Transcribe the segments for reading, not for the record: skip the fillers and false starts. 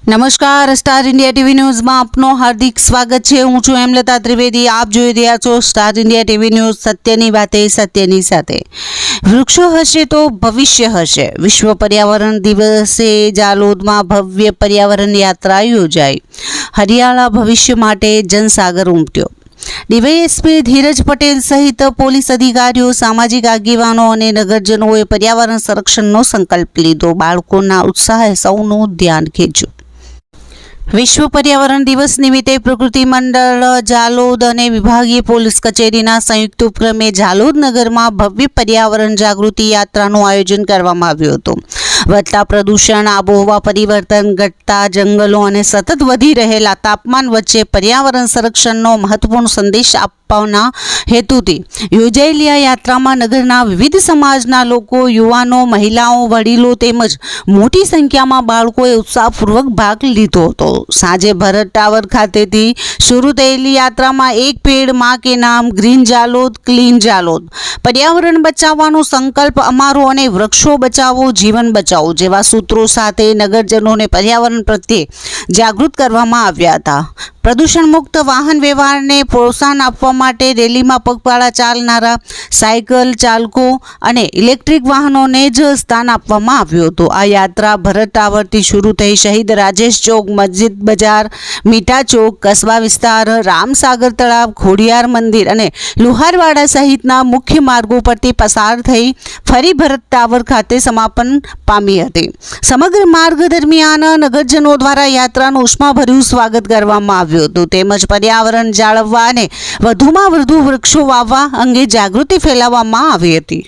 નમસ્કાર, star India TV ન્યૂઝમાં આપનું હાર્દિક સ્વાગત છે। હું છું હેમલતા ત્રિવેદી। આપ જોઈ રહ્યા છો સ્ટાર ઇન્ડિયા ટીવી ન્યૂઝ। સત્યની વાતે સત્યની સાથે। વૃક્ષો હશે તો ભવિષ્ય હશે। વિશ્વ પર્યાવરણ દિવસે જાલોદમાં ભવ્ય પર્યાવરણ યાત્રા યોજાઈ। હરિયાળા ભવિષ્ય માટે જનસાગર ઉમટ્યો। ડીવાયએસપી ધીરજ પટેલ સહિત પોલીસ અધિકારીઓ, સામાજિક આગેવાનો અને નગરજનોએ પર્યાવરણ સંરક્ષણનો સંકલ્પ લીધો। બાળકોના ઉત્સાહે સૌનું ધ્યાન ખેંચ્યું। વિશ્વ પર્યાવરણ દિવસ નિમિત્તે પ્રકૃતિ મંડળ જાલોદ અને વિભાગીય પોલીસ કચેરીના સંયુક્ત ઉપક્રમે જાલોદ નગરમાં ભવ્ય પર્યાવરણ જાગૃતિ યાત્રાનું આયોજન કરવામાં આવ્યું હતું। વધતા પ્રદૂષણ, આબોહવા પરિવર્તન, ઘટતા જંગલો અને સતત વધી રહેલા તાપમાન વચ્ચે પર્યાવરણ સંરક્ષણનો મહત્વપૂર્ણ સંદેશ આપવાના હેતુથી યોજાયેલી આ યાત્રામાં નગરના વિવિધ સમાજના લોકો, યુવાનો, મહિલાઓ, વડીલો તેમજ મોટી સંખ્યામાં બાળકોએ ઉત્સાહપૂર્વક ભાગ લીધો હતો। સાંજે ભરત ટાવર ખાતેથી શરૂ થયેલી યાત્રામાં એક પેડ માં કે નામ, ગ્રીન જાલોદ, ક્લીન જાલોદ, પર્યાવરણ બચાવવાનો સંકલ્પ અમારો અને વૃક્ષો બચાવો જીવન બચાવો જેવા સૂત્રો સાથે નગરજનોને પર્યાવરણ પ્રત્યે જાગૃત કરવામાં આવ્યા હતા। પ્રદૂષણ મુક્ત વાહન વ્યવહારને પ્રોત્સાહન આપવા માટે રેલીમાં પગપાળા ચાલનારા, સાયકલ ચાલકો અને ઇલેક્ટ્રિક વાહનોને જ સ્થાન આપવામાં આવ્યું હતું। આ યાત્રા ભરત ટાવરથી શરૂ થઈ શહીદ રાજેશ ચોક, મસ્જિદ બજાર, મીઠા ચોક, કસ્બા વિસ્તાર, રામસાગર તળાવ, ખોડિયાર મંદિર અને લુહારવાડા સહિતના મુખ્ય માર્ગો પરથી પસાર થઈ ફરી ભરત ટાવર ખાતે સમાપન પામી હતી। સમગ્ર માર્ગ દરમિયાન નગરજનો દ્વારા યાત્રાનું ઉષ્માભર્યું સ્વાગત કરવામાં આવ્યું હતું તેમજ પર્યાવરણ જાળવવા અને વધુમાં વધુ વૃક્ષો વાવવા અંગે જાગૃતિ ફેલાવવામાં આવી હતી।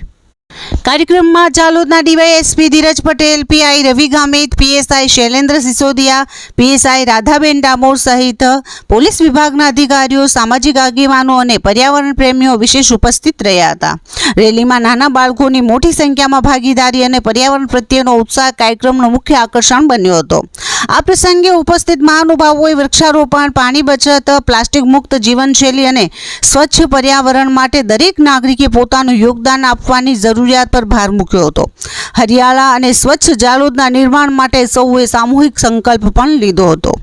કાર્યક્રમમાં જાલોદના ડીવાયએસપી ધીરજ પટેલ, પીઆઈ રવિ ગામિત, પીએસઆઈ શૈલેન્દ્ર સિસોદિયા, પીએસઆઈ રાધાબેન ડામોર સહિત પોલીસ વિભાગના અધિકારીઓ, સામાજિક આગેવાનો અને પર્યાવરણ પ્રેમીઓ વિશેષ ઉપસ્થિત રહ્યા હતા। રેલીમાં નાના બાળકોની મોટી સંખ્યામાં ભાગીદારી અને પર્યાવરણ પ્રત્યેનો ઉત્સાહ કાર્યક્રમનું મુખ્ય આકર્ષણ બન્યો હતો। આ પ્રસંગે ઉપસ્થિત મહાનુભાવોએ વૃક્ષારોપણ, પાણી બચત, પ્લાસ્ટિક મુક્ત જીવનશૈલી અને સ્વચ્છ પર્યાવરણ માટે દરેક નાગરિકે પોતાનું યોગદાન આપવાની જરૂરિયાત પર ભાર મૂક્યો હતો। હરિયાળા અને સ્વચ્છ જાલોદના નિર્માણ માટે સૌએ સામૂહિક સંકલ્પ પણ લીધો હતો।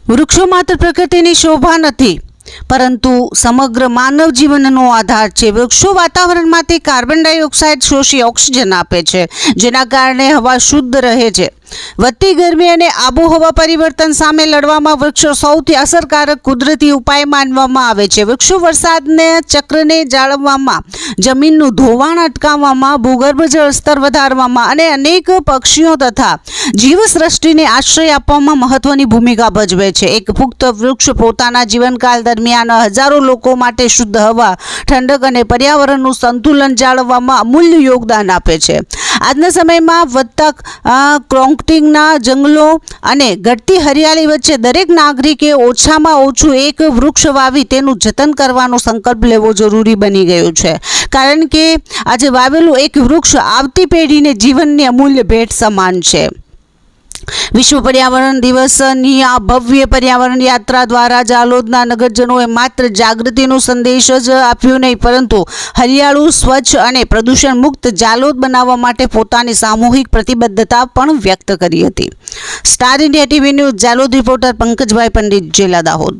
વૃક્ષો માત્ર પ્રકૃતિની શોભા નથી પરંતુ સમગ્ર માનવ જીવનનો આધાર છે। વૃક્ષો વાતાવરણમાંથી કાર્બન ડાયોક્સાઇડ શોષી ઓક્સિજન આપે છે, જેના કારણે હવા શુદ્ધ રહે છે। વધતી ગરમી અને આબોહવા પરિવર્તન સામે લડવામાં વૃક્ષો સૌથી અસરકારક કુદરતી ઉપાય માનવામાં આવે છે। વૃક્ષો વરસાદના ચક્રને જાળવવામાં, જમીનનું ધોવાણ અટકાવવામાં, ભૂગર્ભ જળ સ્તર વધારવામાં અને અનેક પક્ષીઓ તથા જીવસૃષ્ટિને આશ્રય આપવામાં મહત્વની ભૂમિકા ભજવે છે। એક પુખ્ત વૃક્ષ પોતાના જીવનકાળ દરમિયાન હજારો લોકો માટે શુદ્ધ હવા, ઠંડક અને પર્યાવરણનું સંતુલન જાળવવામાં અમૂલ્ય યોગદાન આપે છે। આજના સમયમાં વધતા કોન્ક્રીટના જંગલો અને ઘટતી હરિયાળી વચ્ચે દરેક નાગરિકે ઓછામાં ઓછું એક વૃક્ષ વાવી તેનું જતન કરવાનો સંકલ્પ લેવો જરૂરી બની ગયો છે, કારણ કે આજે વાવેલું એક વૃક્ષ આવતી પેઢીને જીવનની અમૂલ્ય ભેટ સમાન છે। વિશ્વ પર્યાવરણ દિવસની આ ભવ્ય પર્યાવરણ યાત્રા દ્વારા જાલોદના નગરજનોએ માત્ર જાગૃતિનો સંદેશ જ આપ્યો નહીં, પરંતુ હરિયાળું, સ્વચ્છ અને પ્રદૂષણ મુક્ત જાલોદ બનાવવા માટે પોતાની સામૂહિક પ્રતિબદ્ધતા પણ વ્યક્ત કરી હતી। Star India TV news Jhalod reporter Pankajbhai Pandit, જિલ્લા દાહોદ।